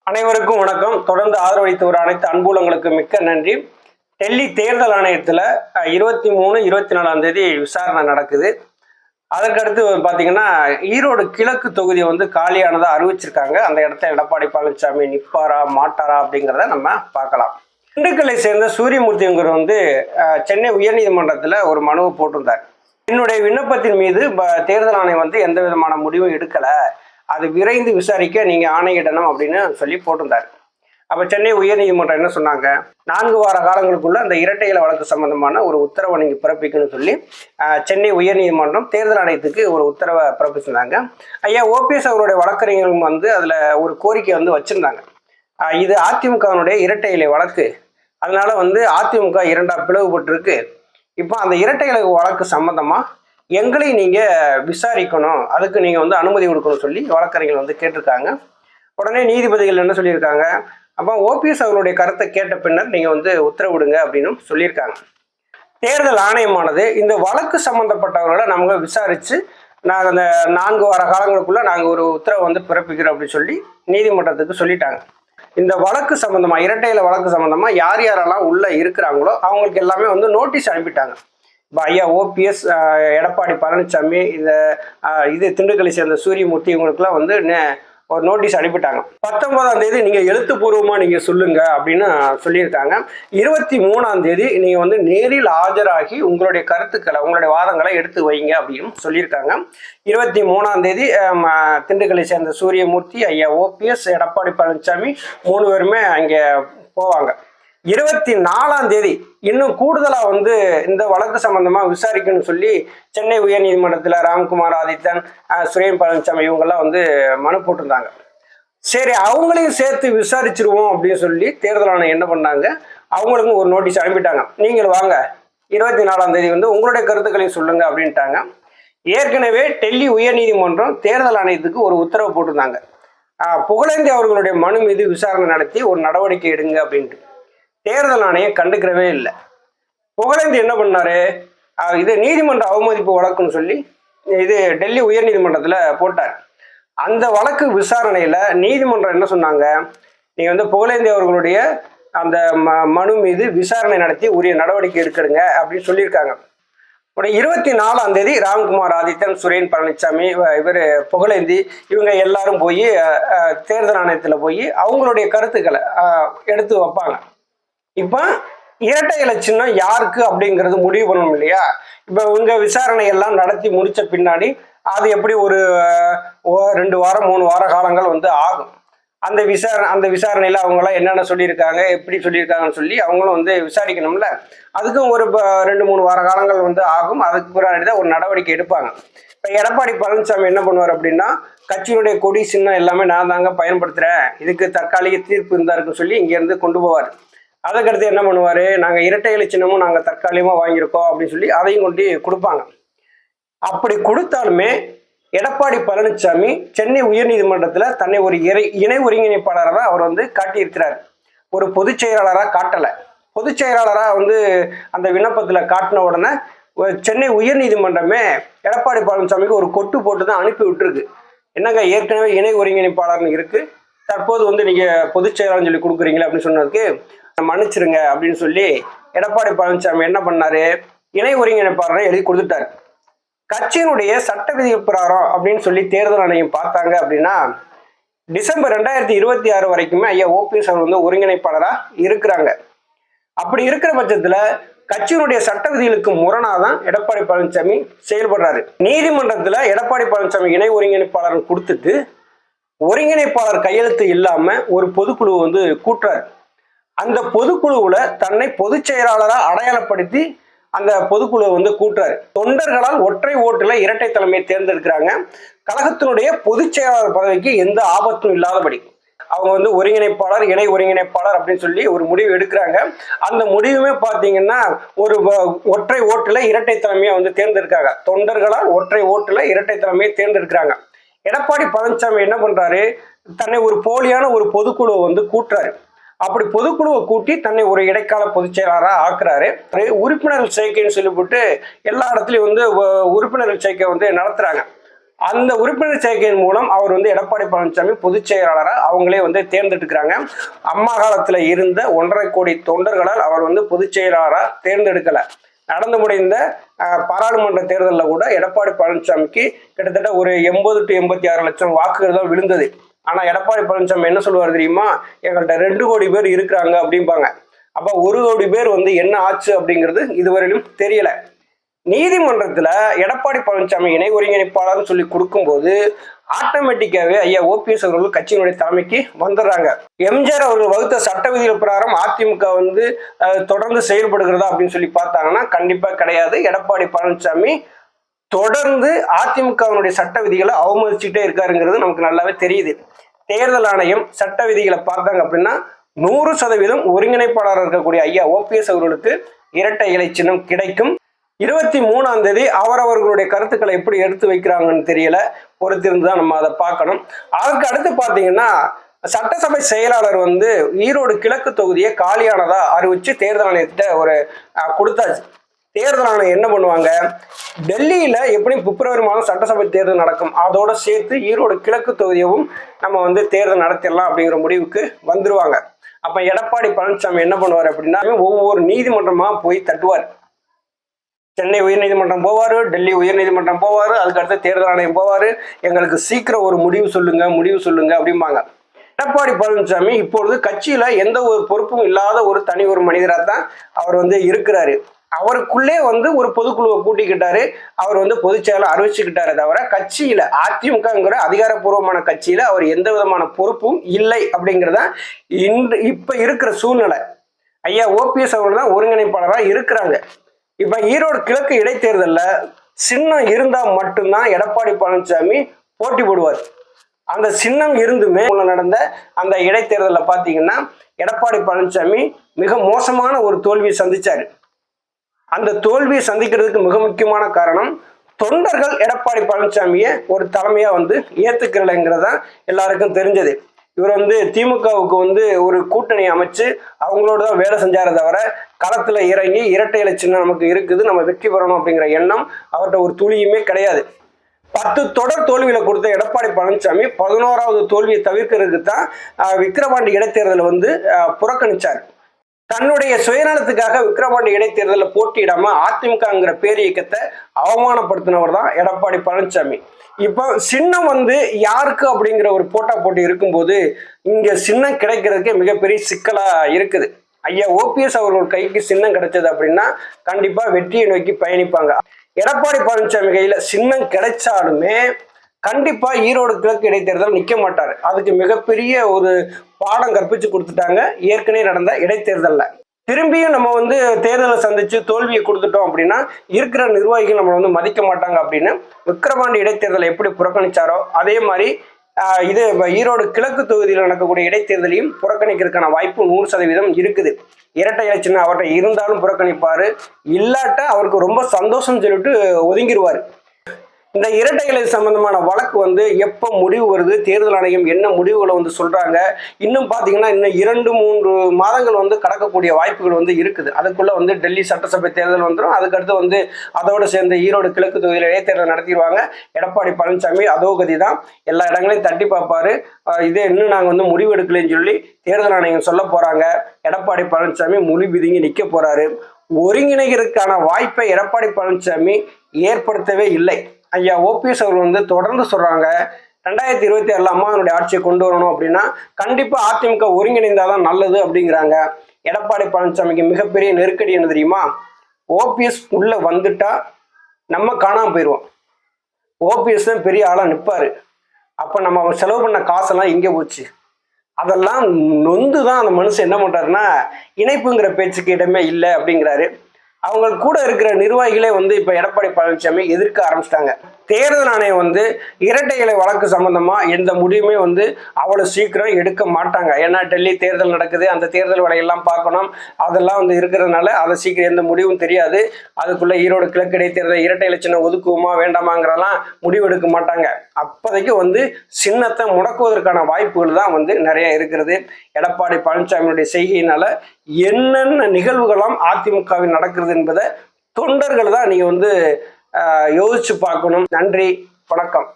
அனைவருக்கும் வணக்கம். தொடர்ந்து ஆதரவளித்து வரும் அனைத்து அன்புலங்களுக்கு மிக்க நன்றி. டெல்லி தேர்தல் ஆணையத்தில் 23, 24 விசாரணை நடக்குது. அதற்கடுத்து பார்த்தீங்கன்னா ஈரோடு கிழக்கு தொகுதியை காலியானதாக அறிவிச்சிருக்காங்க. அந்த இடத்துல எடப்பாடி பழனிசாமி நிற்பாரா மாட்டாரா அப்படிங்கிறத நம்ம பார்க்கலாம். திண்டுக்கல்லை சேர்ந்த சூரியமூர்த்திங்கிறவர் சென்னை உயர்நீதிமன்றத்தில் ஒரு மனுவை போட்டிருந்தார். என்னுடைய விண்ணப்பத்தின் மீது தேர்தல் ஆணையம் எந்த விதமான முடிவும் எடுக்கலை, அது விரைந்து விசாரிக்க நீங்கள் ஆணையிடணும் அப்படின்னு சொல்லி போட்டிருந்தார். அப்போ சென்னை உயர்நீதிமன்றம் என்ன சொன்னாங்க, 4 வார காலங்களுக்குள்ள அந்த இரட்டை இலை வழக்கு சம்பந்தமான ஒரு உத்தரவை நீங்கள் பிறப்பிக்கணும்னு சொல்லி சென்னை உயர்நீதிமன்றம் தேர்தல் ஆணையத்துக்கு ஒரு உத்தரவை பிறப்பிச்சிருந்தாங்க. ஐயா ஓபிஎஸ் அவருடைய வழக்கறிஞர்களும் அதில் ஒரு கோரிக்கை வச்சுருந்தாங்க. இது அதிமுகவினுடைய இரட்டை இலை வழக்கு, அதனால அதிமுக 2ஆக பிளவுபட்டிருக்கு. இப்போ அந்த இரட்டை இலை வழக்கு சம்பந்தமாக எங்களையும் நீங்கள் விசாரிக்கணும், அதுக்கு நீங்கள் அனுமதி கொடுக்கணும்னு சொல்லி வழக்கறிஞர்கள் கேட்டிருக்காங்க. உடனே நீதிபதிகள் என்ன சொல்லியிருக்காங்க, அப்போ ஓபிஎஸ் அவருடைய கருத்தை கேட்ட பின்னர் நீங்கள் உத்தரவிடுங்க அப்படின்னு சொல்லியிருக்காங்க. தேர்தல் ஆணையமானது இந்த வழக்கு சம்மந்தப்பட்டவர்களை நம்ம விசாரித்து நாங்கள் அந்த 4 வார காலங்களுக்குள்ளே நாங்கள் ஒரு உத்தரவை பிறப்பிக்கிறோம் அப்படின்னு சொல்லி நீதிமன்றத்துக்கு சொல்லிட்டாங்க. இந்த வழக்கு சம்மந்தமாக இரட்டை இலை வழக்கு சம்மந்தமாக யார் யாரெல்லாம் உள்ளே இருக்கிறாங்களோ அவங்களுக்கு எல்லாமே நோட்டீஸ் அனுப்பிட்டாங்க. இப்போ ஐயா ஓபிஎஸ், எடப்பாடி பழனிசாமி, இது திண்டுக்கல்லை சேர்ந்த சூரியமூர்த்தி, இவங்களுக்குலாம் ஒரு நோட்டீஸ் அனுப்பிட்டாங்க. 19ஆம் தேதி நீங்கள் எழுத்துப்பூர்வமாக நீங்கள் சொல்லுங்க அப்படின்னு சொல்லியிருக்காங்க. 23ஆம் தேதி நீங்கள் நேரில் ஆஜராகி உங்களுடைய கருத்துக்களை, உங்களுடைய வாதங்களை எடுத்து வைங்க அப்படின்னு சொல்லியிருக்காங்க. 23ஆம் தேதி திண்டுக்கல்லை சேர்ந்த சூரியமூர்த்தி, ஐயா ஓபிஎஸ், எடப்பாடி பழனிசாமி 3 பேருமே அங்கே போவாங்க. 24ஆம் தேதி இன்னும் கூடுதலாக இந்த வழக்கு சம்பந்தமாக விசாரிக்கணும்னு சொல்லி சென்னை உயர்நீதிமன்றத்தில் ராம்குமார் ஆதித்தன், சுரேன் பழனிசாமி இவங்கெல்லாம் மனு போட்டிருந்தாங்க. சரி, அவங்களையும் சேர்த்து விசாரிச்சிருவோம் அப்படின்னு சொல்லி தேர்தல் ஆணையம் என்ன பண்ணாங்க, அவங்களுக்கும் ஒரு நோட்டீஸ் அனுப்பிட்டாங்க. நீங்கள் வாங்க 24ஆம் தேதி உங்களுடைய கருத்துக்களையும் சொல்லுங்க அப்படின்ட்டாங்க. ஏற்கனவே டெல்லி உயர்நீதிமன்றம் தேர்தல் ஆணையத்துக்கு ஒரு உத்தரவு போட்டிருந்தாங்க, புகழேந்தி அவர்களுடைய மனு மீது விசாரணை நடத்தி ஒரு நடவடிக்கை எடுங்க அப்படின்ட்டு. தேர்தல் ஆணையம் கண்டுக்கிறவே இல்லை. புகழேந்தி என்ன பண்ணாரு, இது நீதிமன்ற அவமதிப்பு வழக்குன்னு சொல்லி இது டெல்லி உயர்நீதிமன்றத்தில் போட்டார். அந்த வழக்கு விசாரணையில் நீதிமன்றம் என்ன சொன்னாங்க, நீங்கள் புகழேந்தி அவர்களுடைய அந்த மனு மீது விசாரணை நடத்தி உரிய நடவடிக்கை எடுக்கிறங்க அப்படின்னு சொல்லியிருக்காங்க. உடைய 24ஆம் தேதி ராம்குமார் ஆதித்தன், சுரேன் பழனிசாமி, இவர் புகழேந்தி, இவங்க எல்லாரும் போய் தேர்தல் ஆணையத்தில் போய் அவங்களுடைய கருத்துக்களை எடுத்து வைப்பாங்க. இப்போ இரட்டை இலை சின்னம் யாருக்கு அப்படிங்கிறது முடிவு பண்ணணும் இல்லையா. இப்போ இவங்க விசாரணை எல்லாம் நடத்தி முடிச்ச பின்னாடி அது எப்படி ஒரு 2 வாரம் 3 வார காலங்கள் ஆகும். அந்த விசாரணையில் அவங்களாம் என்னென்ன சொல்லியிருக்காங்க, எப்படி சொல்லியிருக்காங்கன்னு சொல்லி அவங்களும் விசாரிக்கணும்ல. அதுக்கும் ஒரு 2-3 வார காலங்கள் ஆகும். அதுக்கு பின்னாடி தான் ஒரு நடவடிக்கை எடுப்பாங்க. இப்போ எடப்பாடி பழனிசாமி என்ன பண்ணுவார் அப்படின்னா, கட்சியினுடைய கொடி சின்னம் எல்லாமே நான் தாங்க பயன்படுத்துகிறேன், இதுக்கு தற்காலிக தீர்ப்பு இருந்தாருன்னு சொல்லி இங்கேருந்து கொண்டு போவார். அதுக்கடுத்து என்ன பண்ணுவார், நாங்கள் இரட்டை இலை சின்னமும் நாங்கள் தற்காலிகமாக வாங்கியிருக்கோம் அப்படின்னு சொல்லி அதையும் கொண்டு கொடுப்பாங்க. அப்படி கொடுத்தாலுமே எடப்பாடி பழனிசாமி சென்னை உயர்நீதிமன்றத்தில் தன்னை ஒரு இணை ஒருங்கிணைப்பாளராக அவர் காட்டியிருக்கிறார். ஒரு பொதுச் செயலாளராக காட்டலை. பொதுச் செயலாளராக அந்த விண்ணப்பத்தில் காட்டின உடனே சென்னை உயர்நீதிமன்றமே எடப்பாடி பழனிசாமிக்கு ஒரு கொட்டு போட்டு தான் அனுப்பி விட்டுருக்கு. என்னங்க, ஏற்கனவே இணை ஒருங்கிணைப்பாளர்னு இருக்குது, தற்போது நீங்கள் பொதுச் செயலாளர்னு சொல்லி கொடுக்குறீங்களே அப்படின்னு சொன்னதுக்கு மன்னிச்சிருங்க அப்படின்னு சொல்லி எடப்பாடி பழனிசாமி என்ன பண்ணாரு, இணை ஒருங்கிணைப்பாளரை எழுதி கொடுத்துட்டாரு. கட்சியினுடைய சட்ட விதி பிரகாரம் அப்படின்னு சொல்லி தேர்தல் ஆணையம் பார்த்தாங்க அப்படின்னா டிசம்பர் 2026 வரைக்குமே ஐயா ஓபிஎஸ் அவர் ஒருங்கிணைப்பாளராக இருக்கிறாங்க. அப்படி இருக்கிற பட்சத்தில் கட்சியினுடைய சட்ட விதிகளுக்கு முரணாதான் எடப்பாடி பழனிசாமி செயல்படுறாரு. நீதிமன்றத்தில் எடப்பாடி பழனிசாமி இணை ஒருங்கிணைப்பாளர் கொடுத்துட்டு ஒருங்கிணைப்பாளர் கையெழுத்து இல்லாம ஒரு பொதுக்குழு கூட்டுறாரு. அந்த பொதுக்குழுவில் தன்னை பொதுச் செயலாளராக அடையாளப்படுத்தி அந்த பொதுக்குழுவை கூட்டுறாரு. தொண்டர்களால் ஒற்றை ஓட்டுல இரட்டை தலைமையை தேர்ந்தெடுக்கிறாங்க. கழகத்தினுடைய பொதுச் செயலாளர் பதவிக்கு எந்த ஆபத்தும் இல்லாதபடி அவங்க ஒருங்கிணைப்பாளர், இணை ஒருங்கிணைப்பாளர் அப்படின்னு சொல்லி ஒரு முடிவு எடுக்கிறாங்க. அந்த முடிவுமே பார்த்தீங்கன்னா ஒரு ஒற்றை ஓட்டுல இரட்டை தலைமையை தேர்ந்தெடுக்காங்க. தொண்டர்களால் ஒற்றை ஓட்டுல இரட்டை தலைமையை தேர்ந்தெடுக்கிறாங்க. எடப்பாடி பழனிசாமி என்ன பண்றாரு, தன்னை ஒரு போலியான ஒரு பொதுக்குழுவை கூட்டுறாரு. அப்படி பொதுக்குழுவை கூட்டி தன்னை ஒரு இடைக்கால பொதுச் செயலாளராக ஆக்குறாரு. உறுப்பினர்கள் சேர்க்கைன்னு சொல்லிவிட்டு எல்லா இடத்துலையும் உறுப்பினர்கள் சேர்க்கை நடத்துறாங்க. அந்த உறுப்பினர் சேர்க்கையின் மூலம் அவர் வந்து எடப்பாடி பழனிசாமி பொதுச் செயலாளராக அவங்களே வந்து தேர்ந்தெடுக்கிறாங்க. அம்மா காலத்துல இருந்த 1.5 கோடி தொண்டர்களால் அவர் வந்து பொதுச் செயலாளராக தேர்ந்தெடுக்கல. நடந்து முடிந்த பாராளுமன்ற தேர்தலில் கூட எடப்பாடி பழனிசாமிக்கு கிட்டத்தட்ட ஒரு 80 to 86 லட்சம் வாக்குகள் தான் விழுந்தது. ஆனா எடப்பாடி பழனிசாமி என்ன சொல்லுவார் தெரியுமா? எங்கள்கிட்ட 2 கோடி பேர் இருக்கிறாங்க அப்படிம்பாங்க. அப்ப 1 கோடி பேர் வந்து என்ன ஆச்சு அப்படிங்கிறது இதுவரையிலும் தெரியல. நீதிமன்றத்துல எடப்பாடி பழனிசாமி இணை ஒருங்கிணைப்பாளர் சொல்லி கொடுக்கும்போது ஆட்டோமேட்டிக்காவே ஐயா ஓபிஎஸ் அவர்கள் கட்சியினுடைய தலைமைக்கு வந்துடுறாங்க. எம்ஜிஆர் அவர்கள் வகுத்த சட்ட விதிகள் பிரகாரம் அதிமுக வந்து தொடர்ந்து செயல்படுகிறதா அப்படின்னு சொல்லி பார்த்தாங்கன்னா கண்டிப்பா கிடையாது. எடப்பாடி பழனிசாமி தொடர்ந்து அதிமுகவினுடைய சட்ட விதிகளை அவமதிச்சுட்டே இருக்காருங்கிறது நமக்கு நல்லாவே தெரியுது. தேர்தல் ஆணையம் சட்ட விதிகளை பார்த்தாங்க அப்படின்னா 100% ஒருங்கிணைப்பாளராக இருக்கக்கூடிய ஐயா ஓபிஎஸ் அவர்களுக்கு இரட்டை இலை சின்னம் கிடைக்கும். 23ஆம் தேதி அவரவர்களுடைய கருத்துக்களை எப்படி எடுத்து வைக்கிறாங்கன்னு தெரியல, பொறுத்திருந்து தான் நம்ம அதை பார்க்கணும். அதற்கு அடுத்து பார்த்தீங்கன்னா சட்டசபை செயலாளர் வந்து ஈரோடு கிழக்கு தொகுதியை காலியானதா அறிவிச்சு தேர்தல் ஆணையத்திட்ட ஒரு கொடுத்தாச்சு. தேர்தல் ஆணையம் என்ன பண்ணுவாங்க, டெல்லியில எப்படியும் பிப்ரவரி மாதம் சட்டசபை தேர்தல் நடக்கும், அதோட சேர்த்து ஈரோடு கிழக்கு தொகுதியவும் நம்ம வந்து தேர்தல் நடத்திடலாம் அப்படிங்கிற முடிவுக்கு வந்துருவாங்க. அப்ப எடப்பாடி பழனிசாமி என்ன பண்ணுவார் அப்படின்னா ஒவ்வொரு நீதிமன்றமா போய் தட்டுவார். சென்னை உயர்நீதிமன்றம் போவாரு, டெல்லி உயர்நீதிமன்றம் போவாரு, அதுக்கு அடுத்து தேர்தல் ஆணையம் போவாரு. எங்களுக்கு சீக்கிரம் ஒரு முடிவு சொல்லுங்க அப்படிம்பாங்க. எடப்பாடி பழனிசாமி இப்பொழுது கட்சியில எந்த ஒரு பொறுப்பும் இல்லாத ஒரு மனிதராக தான் அவர் வந்து இருக்கிறாரு. அவருக்குள்ளே வந்து ஒரு பொதுக்குழுவை கூட்டிக்கிட்டாரு, அவர் வந்து பொதுச் செயலாளர் அறிவிச்சுக்கிட்டாரு. தவிர கட்சியில அதிமுகங்கிற அதிகாரப்பூர்வமான கட்சியில அவர் எந்த விதமான பொறுப்பும் இல்லை அப்படிங்கிறத இப்ப இருக்கிற சூழ்நிலை. ஐயா ஓபிஎஸ் அவர்கள் தான் ஒருங்கிணைப்பாளராக இருக்கிறாங்க. இப்ப ஈரோடு கிழக்கு இடைத்தேர்தலில் சின்னம் இருந்தா மட்டும்தான் எடப்பாடி பழனிசாமி போட்டி போடுவார். அந்த சின்னம் இருந்துமே நடந்த அந்த இடைத்தேர்தலில் பார்த்தீங்கன்னா எடப்பாடி பழனிசாமி மிக மோசமான ஒரு தோல்வியை சந்திச்சாரு. அந்த தோல்வியை சந்திக்கிறதுக்கு மிக முக்கியமான காரணம் தொண்டர்கள் எடப்பாடி பழனிசாமியை ஒரு தலைமையா வந்து ஏத்துக்கிறலைங்கிறதா எல்லாருக்கும் தெரிஞ்சது. இவர் வந்து திமுகவுக்கு வந்து ஒரு கூட்டணி அமைச்சு அவங்களோட தான் வேலை செஞ்சார தவிர களத்துல இறங்கி இரட்டை இலை சின்னம் நமக்கு இருக்குது, நம்ம வெற்றி பெறணும் அப்படிங்கிற எண்ணம் அவர்கிட்ட ஒரு துளியுமே கிடையாது. 10 தொடர் தோல்வியில கொடுத்த எடப்பாடி பழனிசாமி 11வது தோல்வியை தவிர்க்கிறதுக்கு தான் விக்கிரவாண்டி இடைத்தேர்தலை வந்து புறக்கணிச்சார். தன்னுடைய சுயநலத்துக்காக விக்கிரவாண்டி இடைத்தேர்தலில் போட்டியிடாம அதிமுகங்கிற பேர் இயக்கத்தை அவமானப்படுத்தினவர் தான் எடப்பாடி பழனிசாமி. இப்போ சின்னம் வந்து யாருக்கு அப்படிங்கிற ஒரு போட்டி இருக்கும்போது இங்க சின்னம் கிடைக்கிறதுக்கே மிகப்பெரிய சிக்கலா இருக்குது. ஐயா ஓபிஎஸ் அவர்கள் கைக்கு சின்னம் கிடைச்சது அப்படின்னா கண்டிப்பா வெற்றியை நோக்கி பயணிப்பாங்க. எடப்பாடி பழனிசாமி கையில சின்னம் கிடைச்சாலுமே கண்டிப்பா ஈரோடு கிழக்கு இடைத்தேர்தல் நிக்க மாட்டாரு. அதுக்கு மிகப்பெரிய ஒரு பாடம் கற்பிச்சு கொடுத்துட்டாங்க ஏற்கனவே நடந்த இடைத்தேர்தல்ல. திரும்பியும் நம்ம வந்து தேர்தலை சந்திச்சு தோல்வியை கொடுத்துட்டோம் அப்படின்னா இருக்கிற நிர்வாகிகள் நம்மளை வந்து மதிக்க மாட்டாங்க அப்படின்னு விக்கிரவாண்டி இடைத்தேர்தலை எப்படி புறக்கணிச்சாரோ அதே மாதிரி இது ஈரோடு கிழக்கு தொகுதியில் நடக்கக்கூடிய இடைத்தேர்தலையும் புறக்கணிக்கிறதுக்கான வாய்ப்பு 100% இருக்குது. இரட்டை இலை சின்னம் அவர்கிட்ட இருந்தாலும் புறக்கணிப்பாரு, இல்லாட்ட அவருக்கு ரொம்ப சந்தோஷம் சொல்லிட்டு ஒதுங்கிடுவாரு. இந்த இரட்டை இலை சம்பந்தமான வழக்கு வந்து எப்போ முடிவு வருது, தேர்தல் ஆணையம் என்ன முடிவுகளை வந்து சொல்றாங்க, இன்னும் பார்த்தீங்கன்னா இன்னும் 2-3 மாதங்கள் வந்து கடக்கக்கூடிய வாய்ப்புகள் வந்து இருக்குது. அதுக்குள்ள வந்து டெல்லி சட்டசபை தேர்தல் வந்துடும். அதுக்கடுத்து வந்து அதோடு சேர்ந்து ஈரோடு கிழக்கு தொகுதியில் இடைத்தேர்தல் நடத்திடுவாங்க. எடப்பாடி பழனிசாமி அதோ கதி தான், எல்லா இடங்களையும் தட்டி பார்ப்பாரு. இதே இன்னும் நாங்கள் வந்து முடிவு எடுக்கலன்னு சொல்லி தேர்தல் ஆணையம் சொல்ல போறாங்க. எடப்பாடி பழனிசாமி மொழி பிதுங்கி நிற்க போறாரு. ஒருங்கிணைக்கிறதுக்கான வாய்ப்பை எடப்பாடி பழனிசாமி ஏற்படுத்தவே இல்லை. ஐயா ஓபிஎஸ் அவர்கள் வந்து தொடர்ந்து சொல்றாங்க 2026 அம்மாவினுடைய ஆட்சியை கொண்டு வரணும் அப்படின்னா கண்டிப்பா அதிமுக ஒருங்கிணைந்தாதான் நல்லது அப்படிங்கிறாங்க. எடப்பாடி பழனிசாமிக்கு மிகப்பெரிய நெருக்கடி என்ன தெரியுமா, ஓபிஎஸ் உள்ள வந்துட்டா நம்ம காணாம போயிடுவோம். ஓபிஎஸ் தான் பெரிய ஆளா நிற்பாரு. அப்ப நம்ம செலவு பண்ண காசெல்லாம் எங்கே போச்சு, அதெல்லாம் நொந்து தான் அந்த மனுஷன் என்ன பண்றாருன்னா இணைப்புங்கிற பேச்சுக்கு இடமே இல்லை அப்படிங்கிறாரு. அவங்க கூட இருக்கிற நிர்வாகிகளே வந்து இப்ப எடப்பாடி பழனிசாமி எதிர்க்க ஆரம்பிச்சிட்டாங்க. தேர்தல் ஆணையம் வந்து இரட்டை இலை வழக்கு சம்பந்தமா எந்த முடிவுமே வந்து அவ்வளவு சீக்கிரம் எடுக்க மாட்டாங்க. ஏன்னா டெல்லி தேர்தல் நடக்குது, அந்த தேர்தல் வலையெல்லாம் பார்க்கணும், அதெல்லாம் வந்து இருக்கிறதுனால அதை சீக்கிரம் எந்த முடிவும் தெரியாது. அதுக்குள்ள ஈரோடு கிழக்கு இடைத்தேர்தல் இரட்டை இலை சின்னம் ஒதுக்குவோமா வேண்டாமாங்கிறலாம் முடிவு எடுக்க மாட்டாங்க. அப்போதைக்கு வந்து சின்னத்தை முடக்குவதற்கான வாய்ப்புகள் தான் வந்து நிறைய இருக்கிறது. எடப்பாடி பழனிசாமியுடைய செய்கையினால என்னென்ன நிகழ்வுகளாம் அதிமுகவில் நடக்கிறது என்பதை தொண்டர்கள் தான் நீங்க வந்து யோசிச்சு பார்க்கணும். நன்றி, வணக்கம்.